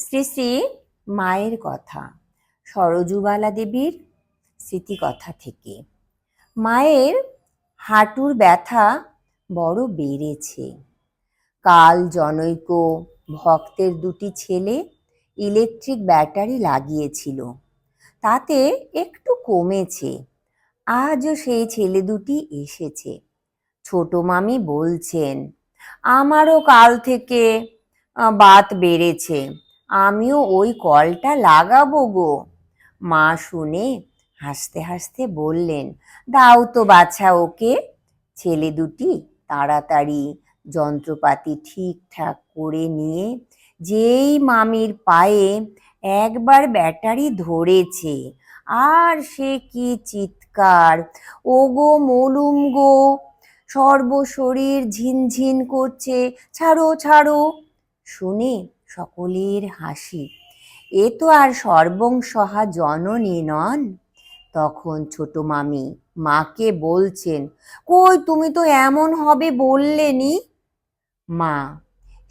শ্রী শ্রী মায়ের কথা, সরজুবালা দেবীর স্মৃতিকথা থেকে। মায়ের হাঁটুর ব্যথা বড় বেড়েছে। কাল জনৈক ভক্তের দুটি ছেলে ইলেকট্রিক ব্যাটারি লাগিয়েছিল, তাতে একটু কমেছে। আজও সেই ছেলে দুটি এসেছে। ছোট মামি বলছেন, আমারও কাল থেকে বাত বেড়েছে, আমিও ওই কলটা লাগাবো গো। মা শুনে হাসতে হাসতে বললেন, দাও তো বাছা ওকে। ছেলে দুটি তাড়াতাড়ি যন্ত্রপাতি ঠিকঠাক করে নিয়ে যেই মামির পায়ে একবার ব্যাটারি ধরেছে, আর সে কি চিৎকার! ওগো মলুম গো, সর্বশরীর ঝিনঝিন করছে, ছাড়ো ছাড়ো। শুনে সকলের হাসি। এ তো আর সর্বংসহা জননী নন। তখন ছোট মামি মাকে বলছেন, কই তুমি তো এমন হবে বললেনি। মা,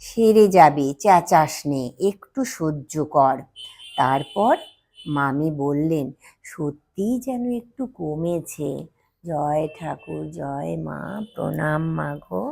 সেরে যাবে, চেঁচাস নে, একটু সহ্য কর। তারপর মামি বললেন, সত্যিই যেন একটু কমেছে। জয় ঠাকুর, জয় মা, প্রণাম মা গো।